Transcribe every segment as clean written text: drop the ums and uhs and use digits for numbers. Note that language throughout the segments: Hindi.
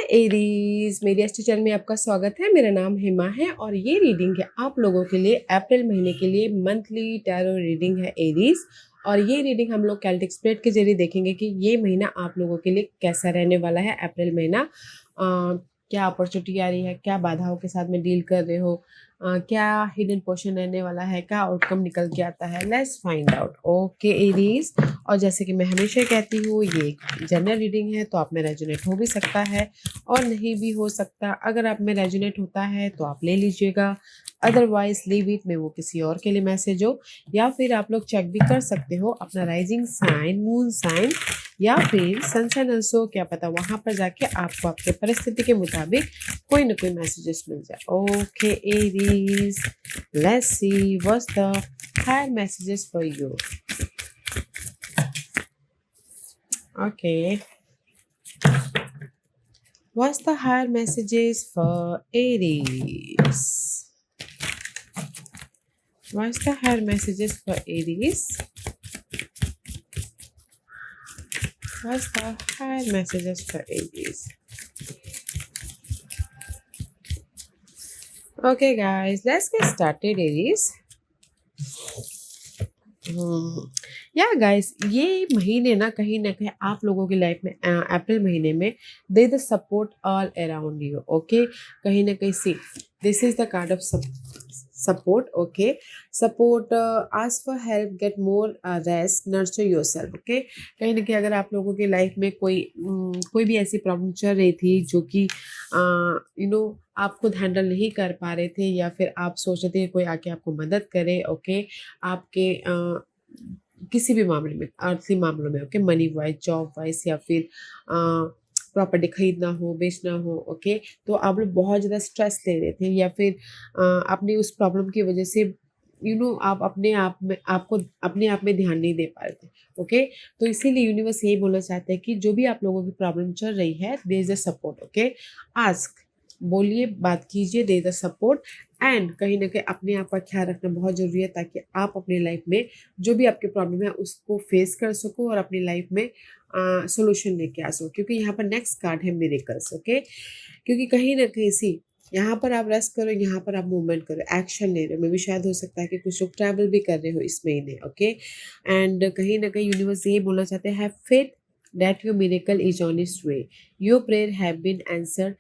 एरीज, मेरी एस्ट्रो चैनल में आपका स्वागत है। मेरा नाम हिमा है और ये रीडिंग है आप लोगों के लिए अप्रैल महीने के लिए मंथली टैरो रीडिंग है एरीज। और ये रीडिंग हम लोग केल्टिक स्प्रेड के जरिए देखेंगे कि ये महीना आप लोगों के लिए कैसा रहने वाला है। अप्रैल महीना क्या अपॉर्चुनिटी आ रही है, क्या बाधाओं के साथ में डील कर रहे हो, क्या हिडन पोर्शन रहने वाला है, क्या आउटकम निकल के आता है। Let's find out. Okay Aries, और जैसे कि मैं हमेशा कहती हूँ ये एक जनरल रीडिंग है, तो आप में रेजोनेट हो भी सकता है और नहीं भी हो सकता। अगर आप में रेजोनेट होता है तो आप ले लीजिएगा, अदरवाइज लीव इट में वो किसी और के लिए मैसेज हो। या फिर आप लोग चेक भी कर सकते हो अपना राइजिंग साइन, मून साइन या फिर सन साइन ऑल्सो, क्या पता वहां पर जाके आपको आपके परिस्थिति के मुताबिक कोई ना कोई मैसेजेस मिल जाए। Okay Aries, let's see what's the higher messages for you. Okay. What's the higher messages for Aries? What's the higher messages for Aries? What's the higher messages for Aries? Okay, guys, let's get started, Aries. या गाइस, ये महीने ना कहीं आप लोगों की लाइफ में अप्रैल महीने में they the support all around you. Okay, कहीं ना कहीं see this is the card of support. Okay, support, ask for help, get more rest, nurture yourself. Okay, कहीं ना कहीं अगर आप लोगों की लाइफ में कोई भी ऐसी प्रॉब्लम चल रही थी जो कि आप खुद हैंडल नहीं कर पा रहे थे, या फिर आप सोच रहे थे कोई आके आपको मदद करे। ओके, आपके किसी भी मामले में, आर्थिक मामलों में, okay, money wise, job wise, या फिर प्रॉपर्टी खरीदना हो, बेचना हो। ओके, तो आप लोग बहुत ज़्यादा स्ट्रेस ले रहे थे, या फिर अपनी उस प्रॉब्लम की वजह से आप अपने आप में ध्यान नहीं दे पा रहे थे। ओके, तो इसीलिए यूनिवर्स यही बोलना चाहते हैं कि जो भी आप लोगों की प्रॉब्लम चल रही है, there is a support. Okay, ask, बोलिए, बात कीजिए, दे द सपोर्ट। एंड कहीं ना कहीं अपने आप का ख्याल रखना बहुत जरूरी है, ताकि आप अपनी लाइफ में जो भी आपकी प्रॉब्लम है उसको फेस कर सको और अपनी लाइफ में सोल्यूशन लेके आ सको। क्योंकि यहाँ पर नेक्स्ट कार्ड है मिरेकल्स। ओके, क्योंकि कहीं ना कहीं सी यहाँ पर आप रेस्ट करो, यहाँ पर आप मूवमेंट करो, एक्शन ले रहे हो। मे भी शायद हो सकता है कि कुछ लोग ट्रैवल भी कर रहे हो इस महीने। ओके, एंड कहीं ना कहीं यूनिवर्स यही बोलना चाहते हैं, have faith that your miracle is on its way. Your prayer have been answered.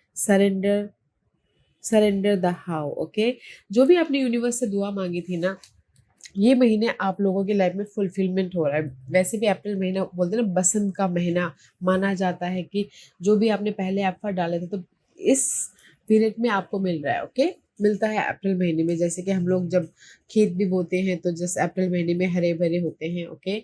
Surrender the how. Okay, जो भी आपने यूनिवर्स से दुआ मांगी थी ना, ये महीने आप लोगों की लाइफ में फुलफिलमेंट हो रहा है। वैसे भी अप्रैल महीना बोलते हैं ना, बसंत का महीना माना जाता है कि जो भी आपने पहले एफर्ट डाले थे, तो इस पीरियड में आपको मिल रहा है। ओके, मिलता है अप्रैल महीने में। जैसे कि हम लोग जब खेत भी बोते हैं तो जैसे अप्रैल महीने में हरे भरे होते हैं। ओके,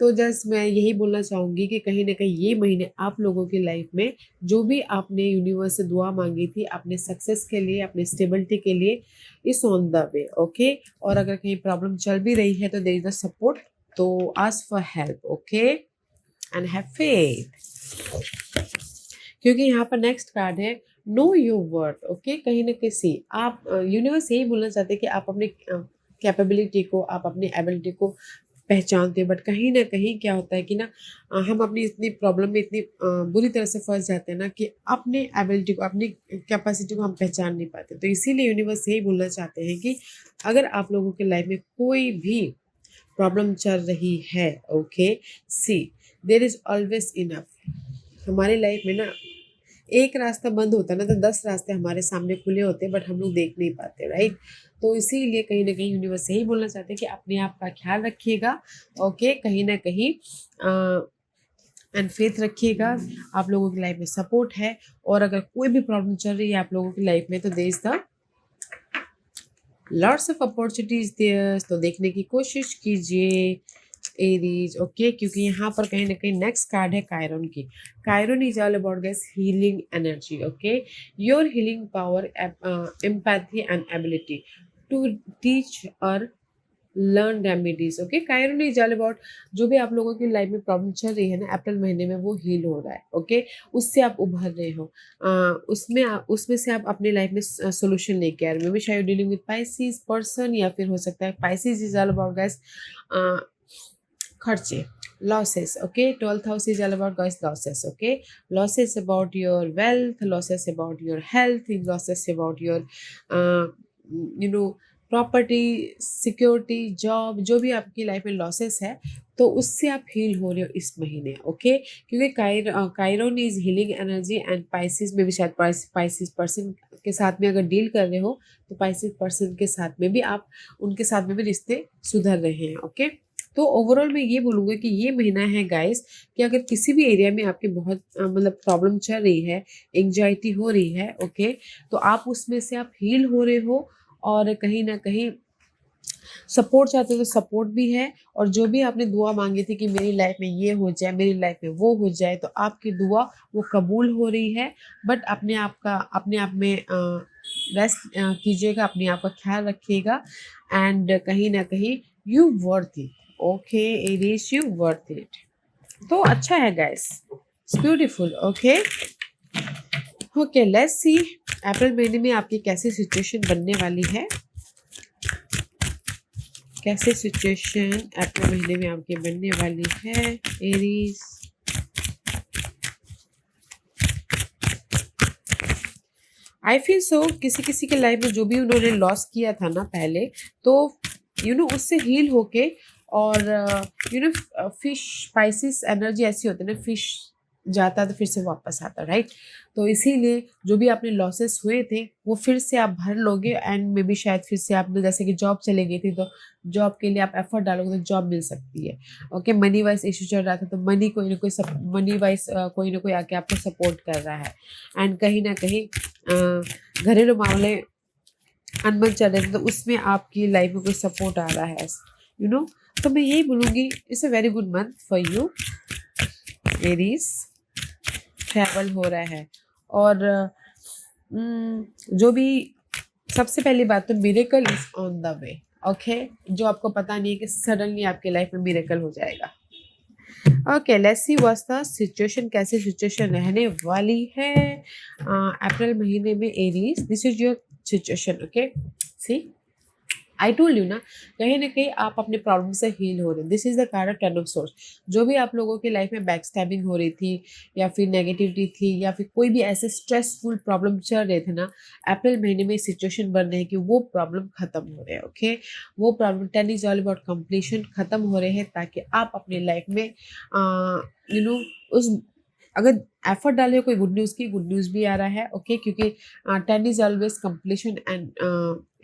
तो जस्ट मैं यही बोलना चाहूँगी कि कहीं ना कहीं ये महीने आप लोगों की लाइफ में जो भी आपने यूनिवर्स से दुआ मांगी थी अपने सक्सेस के लिए, अपने स्टेबिलिटी के लिए, is on the way. Okay, और अगर कहीं प्रॉब्लम चल भी रही है तो देयर इज द सपोर्ट, तो ask for help. Okay, and have faith. क्योंकि यहाँ पर नेक्स्ट कार्ड है नो योर वर्थ। ओके, कहीं ना कहीं आप यूनिवर्स यही बोलना चाहते हैं कि आप अपनी कैपेबिलिटी को, आप अपनी एबिलिटी को पहचानते हैं। बट कहीं ना कहीं क्या होता है कि ना हम अपनी इतनी प्रॉब्लम में इतनी बुरी तरह से फंस जाते हैं ना कि अपने एबिलिटी को, अपनी कैपेसिटी को हम पहचान नहीं पाते। तो इसीलिए यूनिवर्स यही बोलना चाहते हैं कि अगर आप लोगों के लाइफ में कोई भी प्रॉब्लम चल रही है, okay, see there is always enough. हमारी लाइफ में ना एक रास्ता बंद होता है ना, तो 10 रास्ते हमारे सामने खुले होते हैं, बट हम लोग देख नहीं पाते, राइट। तो इसीलिए कहीं ना कहीं यूनिवर्स यही बोलना चाहते हैं कि अपने आप का ख्याल रखिएगा। ओके, कहीं ना कहीं एंड फेथ रखिएगा। आप लोगों की लाइफ में सपोर्ट है, और अगर कोई भी प्रॉब्लम चल रही है आप लोगों की लाइफ में, तो there is the lots of opportunities there. तो देखने की कोशिश कीजिए एरीज। ओके, क्योंकि यहाँ पर कहीं ना कहीं नेक्स्ट कार्ड है कायरन की। Chiron is all about guys healing energy. Okay, your healing power, empathy and ability to teach और learn remedies. Okay, Chiron is all about जो भी आप लोगों की लाइफ में प्रॉब्लम चल रही है ना अप्रैल महीने में, वो हील हो रहा है। ओके, उससे आप उभर रहे हो, उसमें से आप अपनी लाइफ में सोल्यूशन लेके आ रहे हो। मे बी शायद डीलिंग विद पाइसिस पर्सन, या फिर हो सकता है Pisces is all about guys खर्चे, losses, okay. 12th house is all about, guys, losses, okay. Losses about your wealth, losses about your health, losses about your uh, you know property, security, job, जो भी आपकी लाइफ में लॉसेस है, तो उससे आप हील हो रहे हो इस महीने, ओके। क्योंकि Chiron is healing energy and Pisces में भी शायद पाइसिस पर्सन के साथ में अगर डील कर रहे हो तो पाइसिस पर्सन के साथ में भी आप उनके साथ में भी रिश्ते सुधर रहे हैं, ओके। तो ओवरऑल मैं ये बोलूँगा कि ये महीना है गाइस कि अगर किसी भी एरिया में आपकी बहुत मतलब प्रॉब्लम चल रही है, एंग्जाइटी हो रही है, ओके, तो आप उसमें से आप हील हो रहे हो और कहीं ना कहीं सपोर्ट चाहते हो तो सपोर्ट भी है। और जो भी आपने दुआ मांगी थी कि मेरी लाइफ में ये हो जाए, मेरी लाइफ में वो हो जाए, तो आपकी दुआ वो कबूल हो रही है। बट अपने आप में रेस्ट कीजिएगा, अपने आप का ख्याल रखिएगा एंड कहीं ना कहीं you worth it, okay Aries, you worth it. तो अच्छा है guys, it's beautiful, okay. Okay, let's see अप्रैल महीने में आपकी कैसी सिचुएशन बनने वाली है, कैसे सिचुएशन अप्रैल महीने में आपके बनने वाली है एरीज। आई फील सो किसी किसी के लाइफ में जो भी उन्होंने लॉस किया था ना पहले, तो उससे हील होके और फिश स्पाइसिस एनर्जी ऐसी होती है ना, फिश जाता है तो फिर से वापस आता, राइट। तो इसीलिए जो भी आपने लॉसेस हुए थे वो फिर से आप भर लोगे एंड मे बी शायद फिर से आपने जैसे कि जॉब चले गई थी तो जॉब के लिए आप एफर्ट डालोगे तो जॉब मिल सकती है, ओके। मनी वाइज इशू चल रहा था तो मनी कोई ना कोई मनी वाइज कोई ना कोई आके आपको सपोर्ट कर रहा है एंड कहीं ना कहीं घरेलू मामले अनबन चल रहे थे तो उसमें आपकी लाइफ में कोई सपोर्ट आ रहा है, तो मैं यही बोलूँगी it's a very good month for you Aries. Travel हो रहा है और जो भी सबसे पहली बात तो miracle is on the way, okay. जो आपको पता नहीं है कि सडनली आपके लाइफ में मिरेकल हो जाएगा। Okay, let's see what's the situation, कैसी सिचुएशन रहने वाली है अप्रैल महीने में Aries. This is your situation, okay. See I told you ना, कहीं ना कहीं आप अपने प्रॉब्लम से हील हो रहे हैं। This is the card of ten of source. जो भी आप लोगों की लाइफ में बैक स्टैबिंग हो रही थी या फिर नेगेटिविटी थी या फिर कोई भी ऐसे स्ट्रेसफुल प्रॉब्लम चल रहे थे ना, अप्रैल महीने में सिचुएशन बन रहे हैं कि वो प्रॉब्लम खत्म हो रहे हैं, ओके। वो problem, ten is all about completion, खत्म हो रहे हैं ताकि आप अपनी लाइफ में उस अगर एफर्ट डाले कोई गुड न्यूज़ की, गुड न्यूज़ भी आ रहा है, ओके। क्योंकि ten is always completion and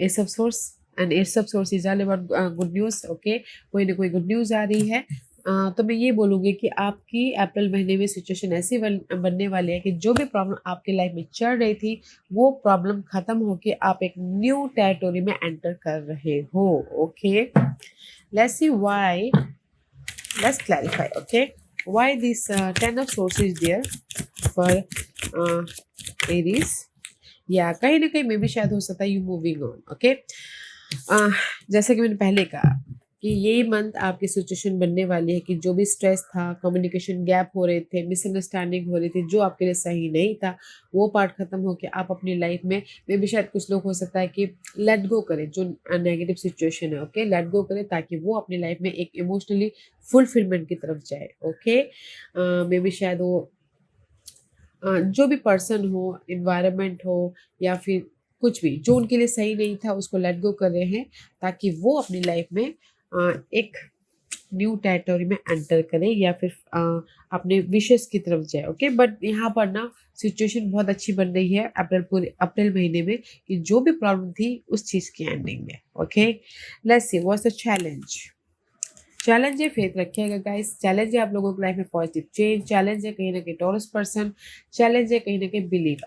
ace of swords and eights of swords is all about good news, okay. कोई ना कोई गुड न्यूज़ आ रही है। तो मैं ये बोलूँगी कि आपकी अप्रैल महीने में सिचुएशन ऐसी बनने वाली है कि जो भी प्रॉब्लम आपकी लाइफ में चल रही थी वो प्रॉब्लम खत्म होके आप एक न्यू टेरिटोरी में एंटर कर रहे हो, okay. Let's see why, let's clarify, okay, why this ten of swords is there for Aries. या कहीं ना कहीं मे भी शायद हो सकता है यू मूविंग ऑन, ओके। जैसे कि मैंने पहले कहा कि ये मंथ आपकी सिचुएशन बनने वाली है कि जो भी स्ट्रेस था, कम्युनिकेशन गैप हो रहे थे, मिसअंडरस्टैंडिंग हो रही थी, जो आपके लिए सही नहीं था, वो पार्ट खत्म होकर आप अपनी लाइफ में मे भी शायद कुछ लोग हो सकता है कि लेट गो करें जो नेगेटिव सिचुएशन है, ओके। लेट गो करें ताकि वो अपनी लाइफ में एक इमोशनली फुलफिलमेंट की तरफ जाए, ओके। मे भी शायद वो जो भी पर्सन हो, इन्वायरमेंट हो या फिर कुछ भी जो उनके लिए सही नहीं था उसको लेट गो कर रहे हैं ताकि वो अपनी लाइफ में एक न्यू टेरिटोरी में एंटर करें या फिर अपने विशेष की तरफ जाए, ओके। बट यहाँ पर ना सिचुएशन बहुत अच्छी बन रही है अप्रैल महीने में कि जो भी प्रॉब्लम थी उस चीज़ की एंडिंग में, okay. Let's see what's the challenge. Challenge है फेथ रखिएगा गाइस, चैलेंज है आप लोगों की लाइफ में पॉजिटिव चेंज, चैलेंज है कहीं ना कहीं टॉरस पर्सन, चैलेंज है कहीं ना कहीं बिलीव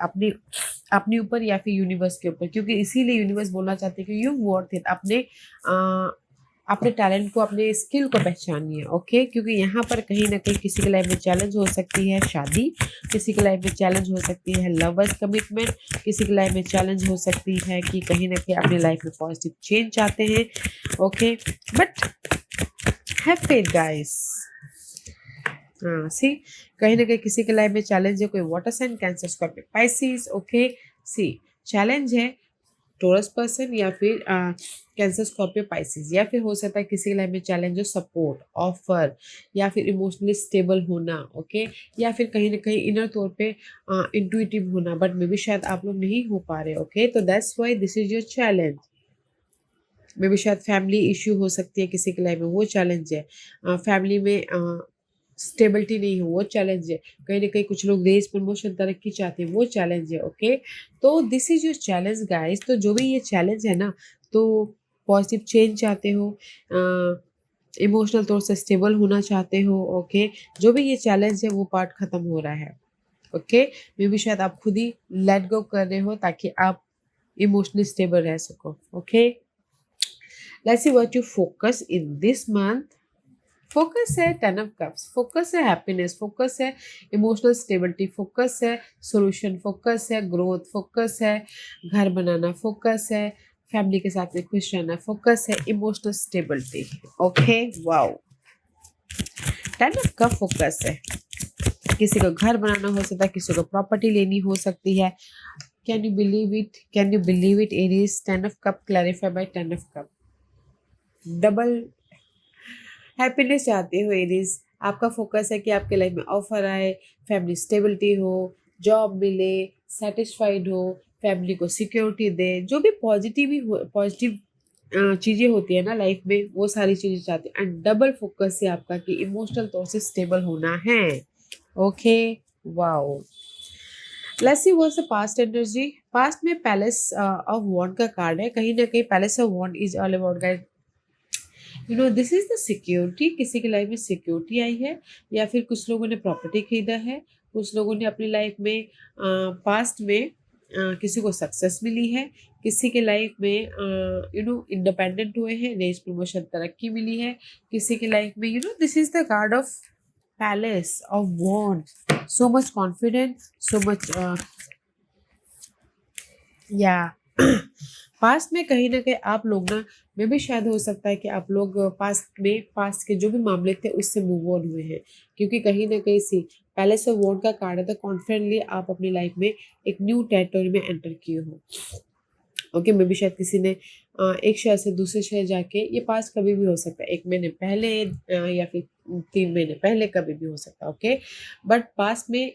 अपने ऊपर या फिर यूनिवर्स के ऊपर, क्योंकि इसीलिए यूनिवर्स बोलना चाहते हैं कि यू वर्थ इट। अपने टैलेंट को, अपने स्किल को पहचानिए, ओके। क्योंकि यहाँ पर कहीं ना कहीं किसी की लाइफ में चैलेंज हो सकती है शादी, किसी की लाइफ में चैलेंज हो सकती है लवर्स कमिटमेंट, किसी की लाइफ में चैलेंज हो सकती है कि कहीं ना कहीं अपनी लाइफ में पॉजिटिव चेंज चाहते हैं, okay. But have faith guys. See कहीं ना कहीं किसी के लाइफ में चैलेंज है, कोई water sign, cancer, Scorpio, Pisces, okay. See challenge है टोरस पर्सन या फिर कैंसर स्कॉर्पियो पाइसिस, या फिर हो सकता है किसी की लाइफ में चैलेंज हो सपोर्ट ऑफर या फिर इमोशनली स्टेबल होना, ओके, या फिर कहीं ना कहीं इनर तौर पे इंट्यूटिव होना, बट मे बी शायद आप लोग नहीं हो पा रहे, ओके। तो that's why this is your challenge. May be शायद फैमिली इश्यू हो सकती है किसी की लाइफ में, वो चैलेंज है। फैमिली में स्टेबिलिटी नहीं हो, वो चैलेंज है। कहीं ना कहीं कुछ लोग रेस प्रमोशन तरक्की चाहते हैं, वो चैलेंज है, ओके। तो this is your challenge guys. तो जो भी ये चैलेंज है ना, तो पॉजिटिव चेंज चाहते हो, इमोशनल तौर से स्टेबल होना चाहते हो, ओके, जो भी ये चैलेंज है वो पार्ट खत्म हो रहा है, ओके। मे बी शायद आप खुद ही लेट गो कर रहे हो ताकि आप इमोशनली स्टेबल रह सको, okay. Let's see what you focus in this month. Focus है 10 ऑफ कप्स, फोकस है हैप्पीनेस, फोकस है इमोशनल स्टेबिलिटी, फोकस है सोल्यूशन, फोकस है ग्रोथ, फोकस है घर बनाना, फोकस है फैमिली के साथ में खुश रहना, फोकस है emotional stability, okay. Wow, 10 of cup focus है। किसी को घर बनाना हो सकता है, किसी को प्रॉपर्टी लेनी हो सकती है। Can you believe it, can you believe it, it is 10 of cup clarify by 10 of cup. Double happiness चाहते हो एरीज। आपका फोकस है कि आपके लाइफ में ऑफर आए, फैमिली स्टेबिलिटी हो, जॉब मिले, सेटिस्फाइड हो, फैमिली को सिक्योरिटी दे, जो भी पॉजिटिव चीज़ें होती है ना लाइफ में, वो सारी चीज़ें चाहते हैं। एंड डबल फोकस है आपका कि इमोशनल तौर से स्टेबल होना है, okay. Wow, let's see what's the past energy. Past में पैलेस ऑफ वॉन्ड का कार्ड है। कहीं ना कहीं palace of wand is all about guys, you know this is the security. किसी की लाइफ में सिक्योरिटी आई है, या फिर कुछ लोगों ने प्रॉपर्टी खरीदा है, कुछ लोगों ने अपनी लाइफ में पास्ट में किसी को सक्सेस मिली है, किसी के लाइफ में यू नो इंडिपेंडेंट हुए हैं, रेस प्रमोशन तरक्की मिली है, किसी की लाइफ में you know this is the card of palace of wand, so much confident, so much या पास्ट में कहीं ना कहीं आप लोग ना, में भी शायद हो सकता है कि आप लोग पास्ट के जो भी मामले थे उससे मूव ऑन हुए हैं, क्योंकि कहीं ना कहीं सी पैलेस ऑफ वॉन्ड का कार्ड है। तो कॉन्फिडेंटली आप अपनी लाइफ में एक न्यू टेरिटोरी में एंटर किए हो, ओके। मे बी शायद किसी ने एक शहर से दूसरे शहर जाके, ये पास कभी भी हो सकता है, 1 महीने पहले या फिर 3 महीने पहले, कभी भी हो सकता है, ओके। बट पास में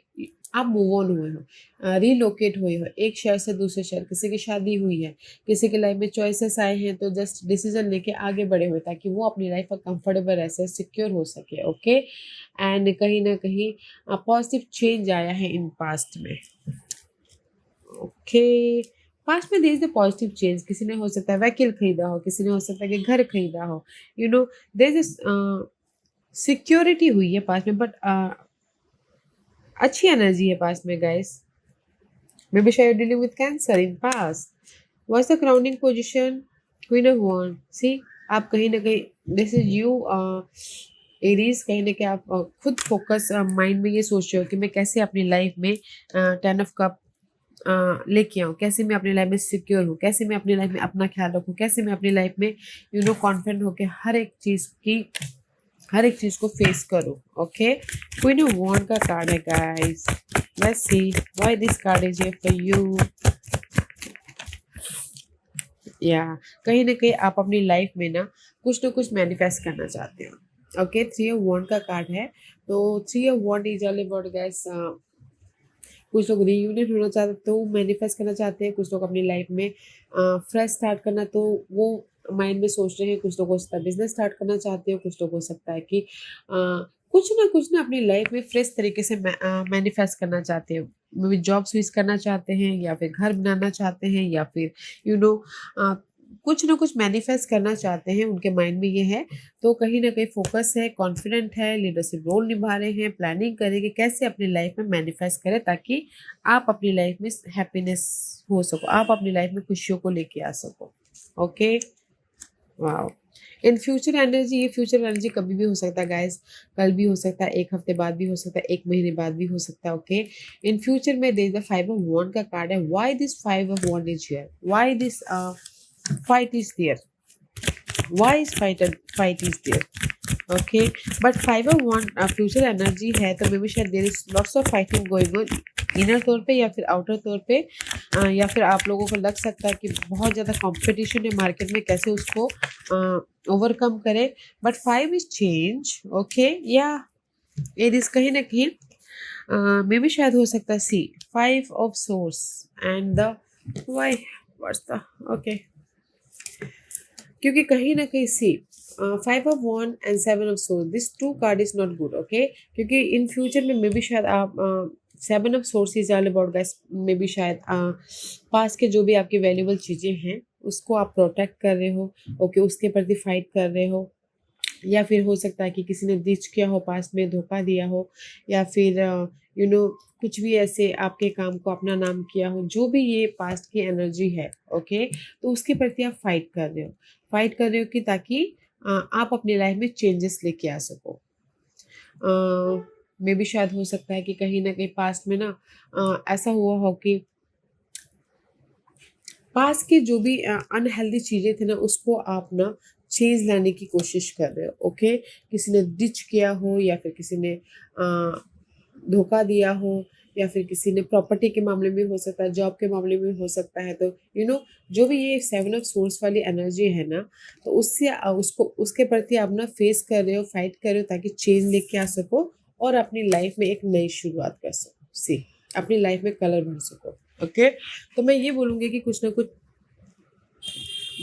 आप मूव ऑन हुए हो, रीलोकेट हुए हो एक शहर से दूसरे शहर, किसी की शादी हुई है, किसी के लाइफ में चॉइसेस आए हैं, तो जस्ट डिसीजन लेके आगे बढ़े हुए ताकि वो अपनी लाइफ का कंफर्टेबल रह सके, सिक्योर हो सके, ओके। एंड कहीं ना कहीं पॉजिटिव चेंज आया है इन पास्ट में, ओके। पास्ट में there is the positive change. किसी ने हो सकता है व्हीकल खरीदा हो, किसी ने हो सकता है कि घर खरीदा हो, you know there is security हुई है पास्ट में, बट अच्छी एनर्जी है पास्ट में गाइस। मे बी शायद dealing with cancer in past. What's the crowning position, queen of wand. See आप कहीं ना कहीं, दिस इज यू एरीज, कहीं ना कहीं आप खुद फोकस माइंड में ये सोच रहे हो कि मैं कैसे अपनी लाइफ में 10 ऑफ कप लेके आऊँ, कैसे मैं अपनी लाइफ में सिक्योर हूँ, कैसे मैं अपनी लाइफ में अपना ख्याल रखूँ, कैसे मैं अपनी लाइफ में यू नो कॉन्फिडेंट होकर हर एक चीज़ को फेस करूँ, ओके। क्वीन ऑफ वॉन्ड का कार्ड है guys. Let's see why this card is here for you. या कहीं ना कहीं आप अपनी लाइफ में ना कुछ मैनिफेस्ट करना चाहते हो, ओके। 3 ऑफ वॉन्ड का कार्ड है। तो 3 of wand is all about guys, कुछ लोग रीयूनियन होना चाहते तो मैनिफेस्ट करना चाहते हैं, कुछ लोग अपनी लाइफ में फ्रेश स्टार्ट करना तो वो माइंड में सोच रहे हैं, कुछ लोग हो सकता है बिजनेस स्टार्ट करना चाहते हो, कुछ लोग हो सकता है कि कुछ ना अपनी लाइफ में फ्रेश तरीके से मैनिफेस्ट करना चाहते हैं, मे बी जॉब स्विच करना चाहते हैं, या फिर घर बनाना चाहते हैं, या फिर यू नो कुछ ना कुछ मैनिफेस्ट करना चाहते हैं, उनके माइंड में ये है। तो कहीं ना कहीं फोकस है, कॉन्फिडेंट है, लीडरशिप रोल निभा रहे हैं, प्लानिंग करेंगे कैसे अपनी लाइफ में मैनिफेस्ट करें ताकि आप अपनी लाइफ में हैप्पीनेस हो सको, आप अपनी लाइफ में खुशियों को लेके आ सको, okay. Wow, in future energy, ये फ्यूचर एनर्जी कभी भी हो सकता है गाइस, कल भी हो सकता है, 1 हफ्ते बाद भी हो सकता है, 1 महीने बाद भी हो सकता है, ओके। इन फ्यूचर में there is the 5 of wand का कार्ड है। Why this 5 of wand is here, why this fight is there, why is fight is there, okay। but 5 of 1 future energy है, तो मे बी शायद there is lots of fighting going on inner तौर पे या फिर आउटर तौर पे, या फिर आप लोगों को लग सकता है कि बहुत ज़्यादा कंपटीशन है मार्केट में, कैसे उसको ओवरकम करें। बट 5 इज चेंज, ओके, या इट इज कहीं ना कहीं मे भी शायद हो सकता है see 5 of swords and the why what's the okay, क्योंकि कहीं ना कहीं see 5 of one and 7 of swords, this two card is not good, okay, क्योंकि इन फ्यूचर में मे भी शायद आप 7 of swords is all about guys, may भी शायद पास के जो भी आपकी वैल्यूबल चीज़ें हैं उसको आप प्रोटेक्ट कर रहे हो, ओके, उसके प्रति फाइट कर रहे हो, या फिर हो सकता है कि किसी ने डिच किया हो, पास में धोखा दिया हो, या फिर कुछ भी ऐसे आपके काम को अपना नाम किया हो, जो भी ये पास्ट की एनर्जी है, ओके, तो उसके प्रति आप फाइट कर रहे हो कि ताकि आप अपनी लाइफ में चेंजेस लेके आ सको। मे भी शायद हो सकता है कि कहीं ना कहीं पास्ट में ना ऐसा हुआ हो कि पास के जो भी अनहेल्दी चीज़ें थी ना उसको आप ना चेंज लाने की कोशिश कर रहे हो, ओके, किसी ने डिच किया हो, या फिर किसी ने धोखा दिया हो, या फिर किसी ने प्रॉपर्टी के मामले में हो सकता है, जॉब के मामले में हो सकता है, तो जो भी ये 7 ऑफ सोर्स वाली एनर्जी है ना, तो उससे उसको उसके प्रति आप ना फेस कर रहे हो, फाइट कर रहे हो ताकि चेंज लेके आ सको और अपनी लाइफ में एक नई शुरुआत कर सको, सी अपनी लाइफ में कलर भर सको, ओके। तो मैं ये बोलूँगी कि कुछ ना कुछ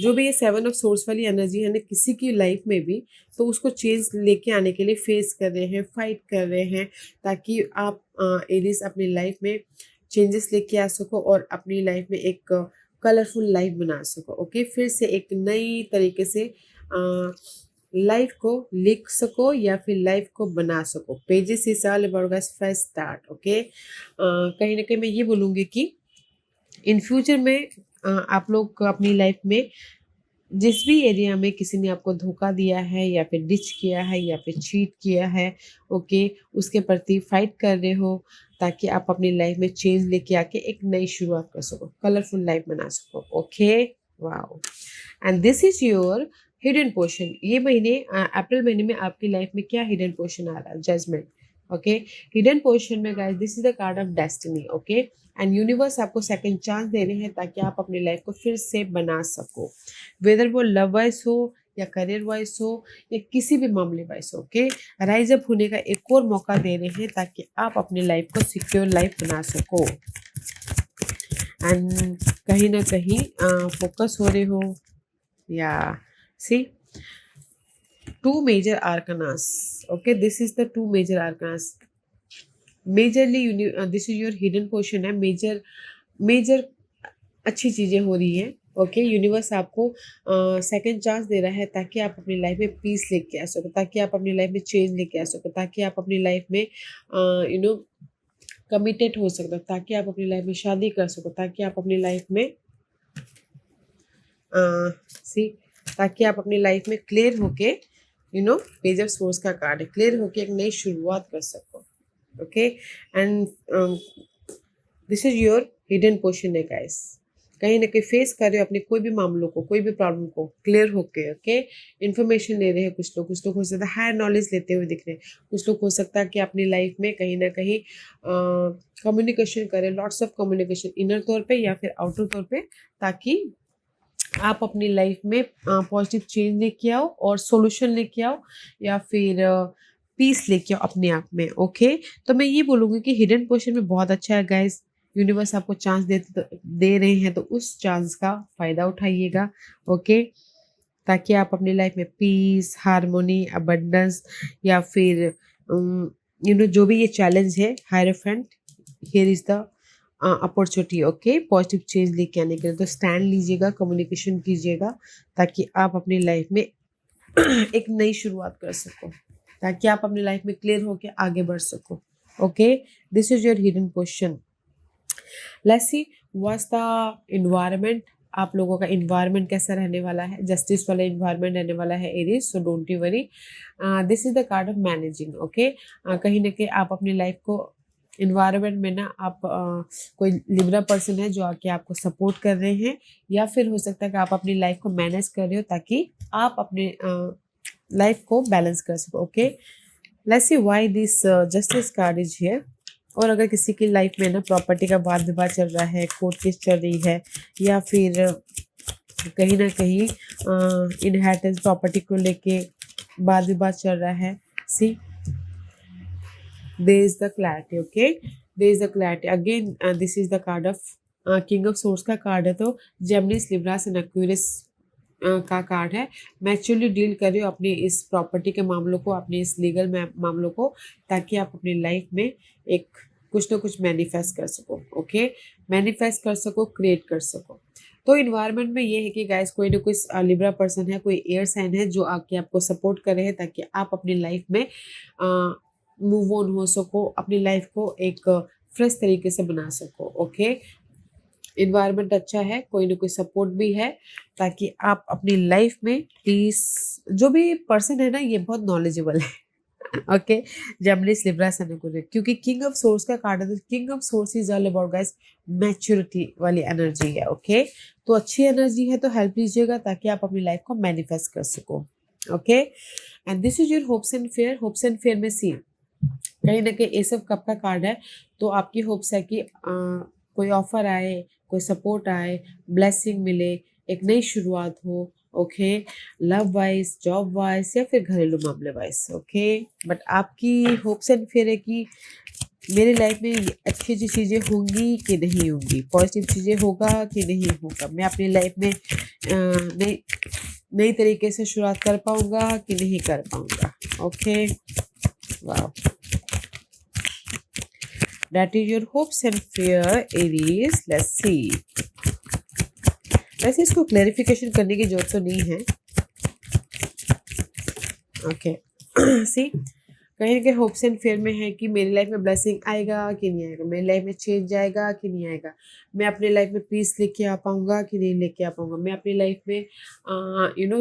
जो भी ये 7 ऑफ सोर्स वाली एनर्जी है ना किसी की लाइफ में भी, तो उसको चेंज लेके आने के लिए फेस कर रहे हैं, फाइट कर रहे हैं, ताकि आप एरीज अपनी लाइफ में चेंजेस लेके आ सको और अपनी लाइफ में एक कलरफुल लाइफ बना सको, ओके, फिर से एक नई तरीके से लाइफ को लिख सको या फिर लाइफ को बना सको। Pages is all about guys fresh start, okay. कहीं ना कहीं मैं ये बोलूँगी कि इन फ्यूचर में आप लोग अपनी लाइफ में जिस भी एरिया में किसी ने आपको धोखा दिया है या फिर डिच किया है या फिर चीट किया है, ओके, उसके प्रति फाइट कर रहे हो ताकि आप अपनी लाइफ में चेंज लेके आके एक नई शुरुआत कर सको, कलरफुल लाइफ बना सको, okay. Wow, and this is your hidden portion. ये महीने अप्रैल महीने में आपकी लाइफ में क्या हिडन पोर्शन आ रहा है? Judgment, okay. हिडन पोर्शन में guys this is the card of destiny, okay, and universe आपको सेकंड चांस दे रहे हैं ताकि आप अपनी लाइफ को फिर से बना सको, वेदर वो लव वाइज हो या करियर वाइज हो या किसी भी मामले वाइज हो, ओके। राइज अप होने का एक और मौका दे रहे हैं ताकि आप अपनी लाइफ को सिक्योर लाइफ बना सको, एंड कहीं ना कहीं फोकस हो रहे हो, या सी 2 major arcanas, okay, this is the 2 major arcanas, majorly this is your hidden portion है, मेजर अच्छी चीज़ें हो रही हैं, ओके। यूनिवर्स आपको सेकंड चांस दे रहा है ताकि आप अपनी लाइफ में पीस लेके आ सको, ताकि आप अपनी लाइफ में चेंज लेके आ सको, ताकि आप अपनी लाइफ में कमिटेड हो सको, ताकि आप अपनी लाइफ में शादी कर सको, ताकि आप अपनी लाइफ में सी ताकि आप अपनी लाइफ में क्लियर होके पेज ऑफ सोर्स का कार्ड है, क्लियर होके एक नई शुरुआत कर सको, okay. And this is your hidden portion है गाइस, कहीं ना कहीं फेस कर रहे हो अपने कोई भी मामलों को, कोई भी प्रॉब्लम को क्लियर होके, ओके। इन्फॉर्मेशन ले रहे हैं कुछ लोग हो सकता है हायर नॉलेज लेते हुए दिख रहे हैं, कुछ लोग हो सकता है कि अपनी लाइफ में कहीं ना कहीं कम्युनिकेशन करें, लॉट्स ऑफ कम्युनिकेशन, इनर तौर पे या फिर आउटर तौर पे, ताकि आप अपनी लाइफ में पॉजिटिव चेंज लेके आओ और सॉल्यूशन लेके आओ या फिर पीस लेके आओ अपने आप में, ओके। तो मैं ये बोलूँगी कि हिडन पोर्शन में बहुत अच्छा है गाइस, यूनिवर्स आपको चांस दे रहे हैं तो उस चांस का फ़ायदा उठाइएगा, ओके, ताकि आप अपनी लाइफ में पीस, हारमोनी, अबंडेंस या फिर जो भी ये चैलेंज है, hierophant, here is the opportunity, okay, positive change लेके आने के लिए। तो स्टैंड लीजिएगा, कम्युनिकेशन कीजिएगा ताकि आप अपनी लाइफ में एक नई शुरुआत कर सको, ताकि आप अपनी लाइफ में क्लियर होके आगे बढ़ सको, okay. This is your hidden question. Let's see what's the environment, आप लोगों का इन्वायरमेंट कैसा रहने वाला है? जस्टिस वाला इन्वायरमेंट रहने वाला है Aries, so don't you worry. This is the card of managing, okay. कहीं ना कहीं आप अपनी लाइफ को इन्वायरमेंट में ना आप कोई लिबरा पर्सन है जो आके आपको सपोर्ट कर रहे हैं, या फिर हो सकता है कि आप अपनी लाइफ को मैनेज कर रहे हो ताकि आप अपने लाइफ को बैलेंस कर सको, okay. Let's see why this justice card is here, और अगर किसी की लाइफ में ना प्रॉपर्टी का वाद विवाद चल रहा है, कोर्ट केस चल रही है, या फिर कहीं ना कहीं इनहेरिटेंस प्रॉपर्टी को लेके वाद विवाद चल रहा है, सी there is the clarity, okay, there is the clarity again. This is the card of king of swords का कार्ड है, तो जेमिनीज, लिब्रास एंड एक्वेरियस का कार्ड है। मैं एक्चुअली डील कर रही हूँ अपनी इस प्रॉपर्टी के मामलों को, अपने इस लीगल मामलों को, ताकि आप अपनी लाइफ में एक कुछ ना कुछ मैनिफेस्ट कर सको, ओके, मैनिफेस्ट कर सको, क्रिएट कर सको। तो इन्वायरमेंट में ये है कि गाइस कोई ना कोई लिब्रा पर्सन है, कोई एयर साइन है जो आके आपको सपोर्ट कर रहे हैं, ताकि आप अपनी लाइफ में मूव ऑन हो सको, अपनी लाइफ को एक फ्रेश तरीके से बना सको, ओके। इन्वायरमेंट अच्छा है, कोई ना कोई सपोर्ट भी है, ताकि आप अपनी लाइफ में पीस, जो भी पर्सन है ना ये बहुत नॉलेजेबल है, ओके, जेमिनीज, लिब्रा क्योंकि किंग ऑफ सोर्स का कार्ड है, तो king of swords is all about guys maturity वाली एनर्जी है, ओके। तो अच्छी एनर्जी है, तो हेल्प लीजिएगा ताकि आप अपनी लाइफ को मैनिफेस्ट कर सको, okay. And this is your hopes and fair. Hopes and fair में सी कहीं ना कहीं एस ऑफ कप का कार्ड है, तो आपकी होप्स है कि कोई ऑफर आए, कोई सपोर्ट आए, ब्लेसिंग मिले, एक नई शुरुआत हो, okay, love wise, job wise, या फिर घरेलू मामले वाइज, ओके। बट आपकी होप्स एंड फेयर है कि मेरी लाइफ में अच्छी अच्छी चीज़ें होंगी कि नहीं होंगी, पॉजिटिव चीज़ें होगा कि नहीं होगा, मैं अपनी लाइफ में नई नई तरीके से शुरुआत कर पाऊंगा कि नहीं कर पाऊंगा, ओके। वाह, that is your hopes and fear, Aries. Let's see. वैसे इसको क्लैरिफिकेशन करने की जरूरत तो नहीं है, ओके। सी कहीं के होप्स एंड फेयर में है कि मेरी लाइफ में ब्लेसिंग आएगा कि नहीं आएगा, मेरी लाइफ में चेंज आएगा कि नहीं आएगा, मैं अपनी लाइफ में पीस लेके आ पाऊंगा कि नहीं लेके आ पाऊंगा, मैं अपनी लाइफ में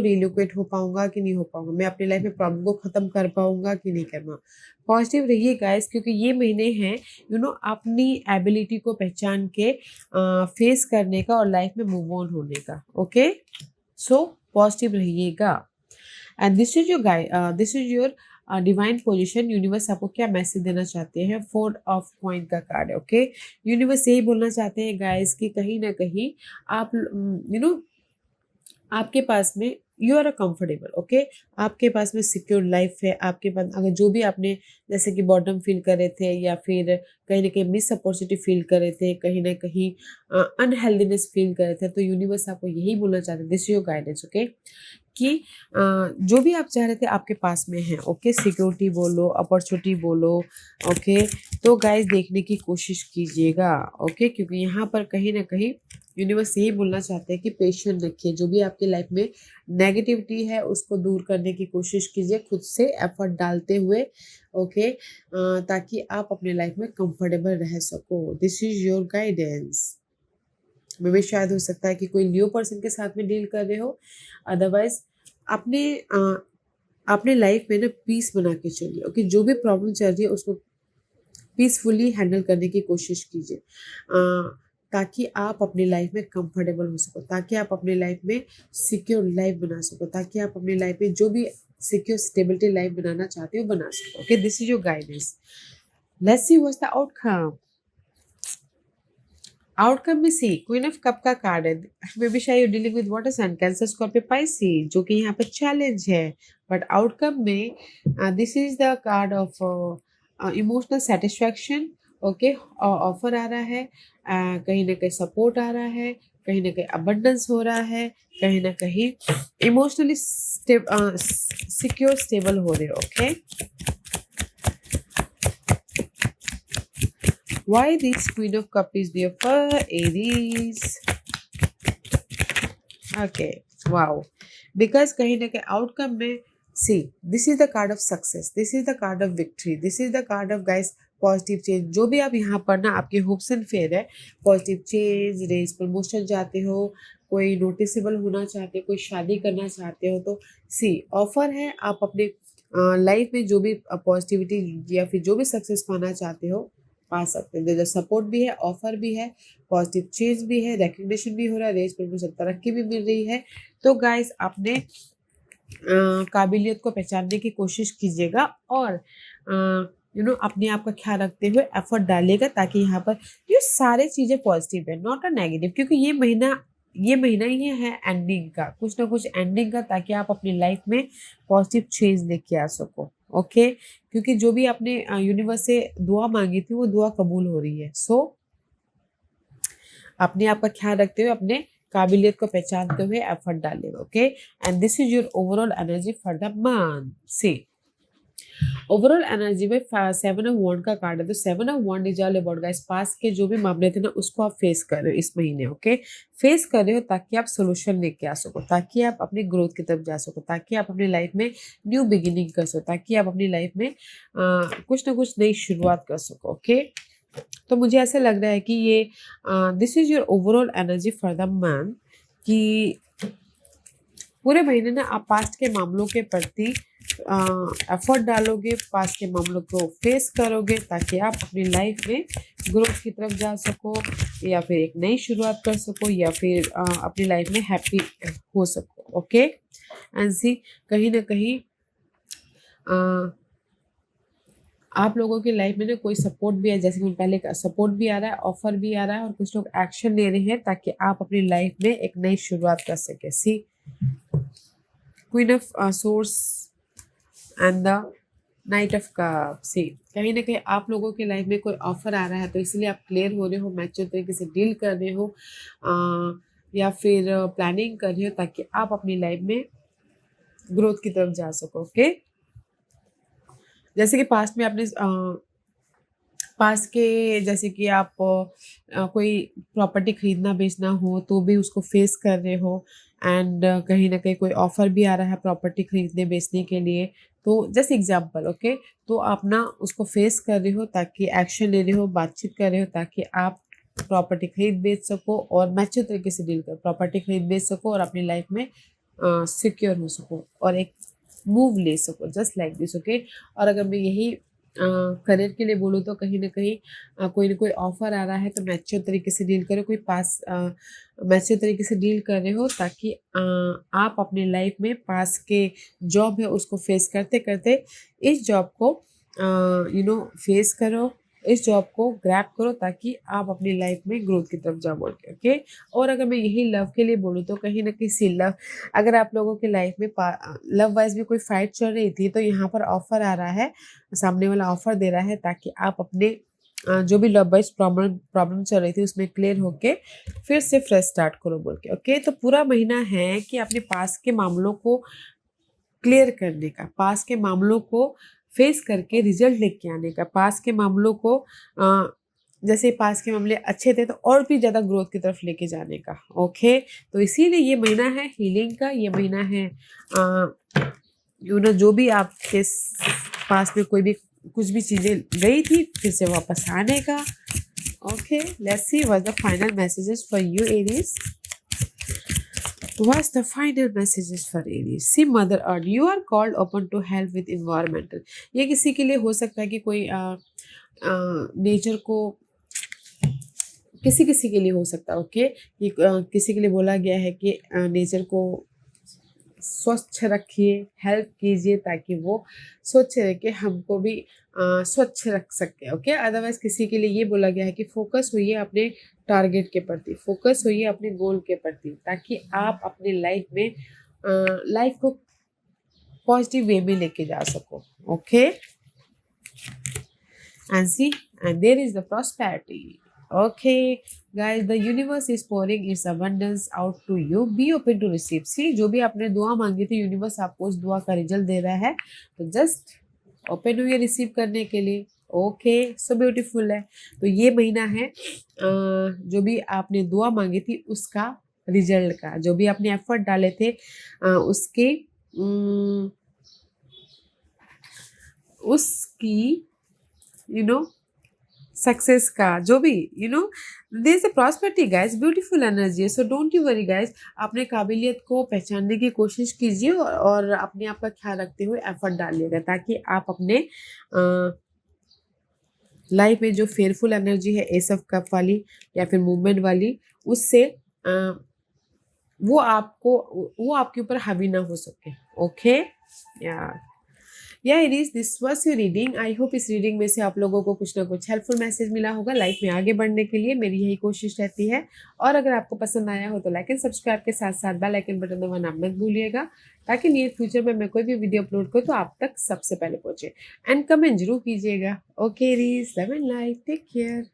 रिलोकेट हो पाऊंगा कि नहीं हो पाऊंगा, मैं अपनी लाइफ में प्रॉब्लम को ख़त्म कर पाऊंगा कि नहीं कर पाऊंगा। पॉजिटिव रहिए गाइस, क्योंकि ये महीने हैं अपनी एबिलिटी को पहचान के फेस करने का और लाइफ में मूव ऑन होने का, ओके। सो पॉजिटिव रहिएगा। And this is your divine position. Universe आपको क्या मैसेज देना चाहते हैं? 4 ऑफ कॉइन का कार्ड है, ओके। यूनिवर्स यही बोलना चाहते हैं गाइस कि कहीं ना कहीं आप आपके पास में you are a comfortable, okay, आपके पास में सिक्योर लाइफ है, आपके पास अगर जो भी आपने जैसे कि बॉटम फील कर रहे थे, या फिर कहीं ना कहीं मिस अपॉर्चुनिटी फील कर रहे थे, कहीं ना कहीं अनहेल्दीनेस फील कर रहे थे, तो यूनिवर्स आपको यही बोलना चाहते हैं, this is your guidance, okay, कि जो भी आप चाह रहे थे आपके पास में है, ओके। सिक्योरिटी बोलो, अपॉर्चुनिटी बोलो, ओके। तो गाइस देखने की कोशिश कीजिएगा, ओके, क्योंकि यहाँ पर कहीं ना कहीं यूनिवर्स यही बोलना चाहते हैं कि पेशेंट रखिए, जो भी आपकी लाइफ में नेगेटिविटी है उसको दूर करने की कोशिश कीजिए, खुद से एफर्ट डालते हुए, ओके, ताकि आप अपने लाइफ में कंफर्टेबल रह सको। This is your guidance. May भी शायद हो सकता है कि कोई न्यू पर्सन के साथ में डील कर रहे हो, अदरवाइज अपने अपने लाइफ में ना पीस बना के चलिए, ओके। जो भी प्रॉब्लम चल रही है उसको पीसफुली हैंडल करने की कोशिश कीजिए, ताकि आप अपनी लाइफ में कंफर्टेबल हो सको, ताकि आप अपनी लाइफ में सिक्योर लाइफ बना सको, ताकि आप अपनी लाइफ में जो भी सिक्योर स्टेबिलिटी लाइफ बनाना चाहते हो बना सको, okay. This is your guidance. Let's see what's the outcome. Outcome में सी क्वीन ऑफ कप का कार्ड है। मे बी शायद you dealing with water sign, cancer, Scorpio, Pisces, जो कि यहाँ पे चैलेंज है, बट आउटकम में this is the card of emotional satisfaction, okay. Offer आ रहा है, कहीं ना कहीं सपोर्ट आ रहा है, कहीं ना कहीं अबंडेंस हो रहा है, कहीं ना कहीं इमोशनली सिक्योर स्टेबल हो रहे हो, okay. Why this Queen of Cup is there for Aries? Okay, wow. Because कहीं ना कहीं आउटकम में see, this is the card of success, this is the card of victory, this is the card of guys positive change. जो भी आप यहाँ पर ना आपके होप्स एंड फेयर है, पॉजिटिव चेंज, रेस प्रमोशन चाहते हो, कोई नोटिसेबल होना चाहते हो, कोई शादी करना चाहते हो, तो सी ऑफर है, आप अपने लाइफ में जो भी पॉजिटिविटी या फिर जो भी सक्सेस पाना चाहते हो पा सकते हैं। सपोर्ट भी है, ऑफर भी है, पॉजिटिव चेंज भी है, रिकग्निशन भी हो रहा है, रेस प्रमोशन, तरक्की भी मिल रही है। तो गाइस अपने काबिलियत को पहचानने की कोशिश कीजिएगा, और अपने आप का ख्याल रखते हुए एफर्ट डालिएगा, ताकि यहाँ पर ये सारे चीज़ें पॉजिटिव है, नॉट अ नेगेटिव, क्योंकि ये महीना ही है एंडिंग का, कुछ ना कुछ एंडिंग का, ताकि आप अपनी लाइफ में पॉजिटिव चेंज लेके आ सको। ओके, क्योंकि जो भी आपने यूनिवर्स से दुआ मांगी थी वो दुआ कबूल हो रही है। सो अपने आप का ख्याल रखते हुए, अपने काबिलियत को पहचानते हुए एफर्ट डालिएगा। Okay, and this is your overall energy for the month. See overall energy में 7 ऑफ वॉन्ड का कार्ड है, तो 7 of wand is all about guys, पास के जो भी मामले थे ना उसको आप फेस कर रहे हो इस महीने। ओके, फेस कर रहे हो ताकि आप सोल्यूशन लेके आ सको, ताकि आप अपनी ग्रोथ की तरफ जा सको, ताकि आप अपनी लाइफ में न्यू बिगिनिंग कर सको, ताकि आप अपनी लाइफ में कुछ ना कुछ नई शुरुआत कर सको। ओके, तो मुझे ऐसा लग रहा है कि ये this is your overall energy for the month, कि पूरे महीने ना आप पास्ट के मामलों के प्रति एफर्ट डालोगे, पास्ट के मामलों को फेस करोगे, ताकि आप अपनी लाइफ में ग्रोथ की तरफ जा सको, या फिर एक नई शुरुआत कर सको, या फिर अपनी लाइफ में हैप्पी हो सको। ओके, एंड सी कहीं ना कहीं आप लोगों की लाइफ में ना कोई सपोर्ट भी है, जैसे कि पहले का सपोर्ट भी आ रहा है, ऑफर भी आ रहा है, और कुछ लोग एक्शन ले रहे हैं ताकि आप अपनी लाइफ में एक नई शुरुआत कर सके। See queen of swords and the knight of cup. See कहीं ना कहीं आप लोगों की लाइफ में कोई ऑफर आ रहा है, तो इसलिए आप क्लियर हो रहे हो, मैच्योर तरीके से डील कर रहे हो, या फिर प्लानिंग कर रहे हो, ताकि आप अपनी लाइफ में ग्रोथ की तरफ जा सको। ओके, जैसे कि पास्ट में आपने पास के, जैसे कि आप कोई प्रॉपर्टी खरीदना बेचना हो तो भी उसको फेस कर रहे हो, एंड कहीं ना कहीं कोई ऑफर भी आ रहा है प्रॉपर्टी खरीदने बेचने के लिए, तो जस्ट एग्जांपल। ओके, तो आप ना उसको फेस कर रहे हो, ताकि एक्शन ले रहे हो, बातचीत कर रहे हो, ताकि आप प्रॉपर्टी खरीद बेच सको और मैच्योर तरीके से डील कर प्रॉपर्टी खरीद बेच सको, और अपनी लाइफ में सिक्योर हो सको, और एक मूव ले सको, जस्ट लाइक दिस। ओके, और अगर मैं यही करियर के लिए बोलूँ, तो कहीं ना कहीं कोई ना कोई ऑफर आ रहा है, तो मैच्योर तरीके से डील करो, कोई पास मैच्योर तरीके से डील कर रहे हो, ताकि आप अपनी लाइफ में पास के जॉब है उसको फेस करते करते इस जॉब को फेस करो, इस जॉब को ग्रैब करो, ताकि आप अपनी लाइफ में ग्रोथ की तरफ जाओ बोल के। ओके, और अगर मैं यही लव के लिए बोलूँ, तो कहीं ना कहीं लव, अगर आप लोगों की लाइफ में लव वाइज भी कोई फाइट चल रही थी, तो यहाँ पर ऑफर आ रहा है, सामने वाला ऑफर दे रहा है, ताकि आप अपने जो भी लव वाइज प्रॉब्लम चल रही थी उसमें क्लियर होके फिर से फ्रेश स्टार्ट करो बोल के। ओके, तो पूरा महीना है कि अपने पास के मामलों को क्लियर करने का, पास के मामलों को फेस करके रिजल्ट लेके आने का, पास के मामलों को जैसे पास के मामले अच्छे थे तो और भी ज़्यादा ग्रोथ की तरफ लेके जाने का। ओके, तो इसीलिए ये महीना है हीलिंग का, ये महीना है जो भी आपके पास में कोई भी कुछ भी चीज़ें गई थी फिर से वापस आने का। Okay, let's see what the final messages for you Aries. What's the final messages for Aries? See Mother Earth, you are called upon to help with environmental। ये किसी के लिए हो सकता है कि कोई नेचर को, किसी किसी के लिए हो सकता है। ओके, कि किसी के लिए बोला गया है कि नेचर को स्वच्छ रखिए, हेल्प कीजिए, ताकि वो स्वच्छ रह के हमको भी स्वच्छ रख सके। ओके, अदरवाइज किसी के लिए ये बोला गया है कि फोकस होइए अपने टारगेट के प्रति, फोकस होइए अपने गोल के प्रति, ताकि आप अपने लाइफ को पॉजिटिव वे में लेके जा सको। Okay, and see and there is the prosperity. Okay, guys, the universe is pouring its abundance out to you. Be open to receive. See, जो भी आपने दुआ मांगी थी, यूनिवर्स आपको उस दुआ का रिजल्ट दे रहा है, तो जस्ट ओपन हुए रिसीव करने के लिए। ओके, सो ब्यूटीफुल है। तो ये महीना है जो भी आपने दुआ मांगी थी उसका रिजल्ट का, जो भी आपने एफर्ट डाले थे उसकी सक्सेस का, जो भी there is a prosperity guys, beautiful energy. So don't you worry guys, अपने काबिलियत को पहचानने की कोशिश कीजिए, और अपने आप का ख्याल रखते हुए एफर्ट डालिएगा, ताकि आप अपने लाइफ में जो फेयरफुल एनर्जी है एस ऑफ कप वाली या फिर मूवमेंट वाली, उससे वो आपके ऊपर हावी ना हो सके। ओके, या या Aries, this was your reading. I hope इस रीडिंग में से आप लोगों को कुछ ना कुछ हेल्पफुल मैसेज मिला होगा लाइफ में आगे बढ़ने के लिए। मेरी यही कोशिश रहती है। और अगर आपको पसंद आया हो तो लाइक एंड सब्सक्राइब के साथ साथ बेल आइकन बटन दबाना मत भूलिएगा, ताकि नियर फ्यूचर में मैं कोई भी वीडियो अपलोड करूँ तो आप तक सबसे पहले पहुंचे। एंड कमेंट जरूर कीजिएगा। Okay Aries, love and life, take care.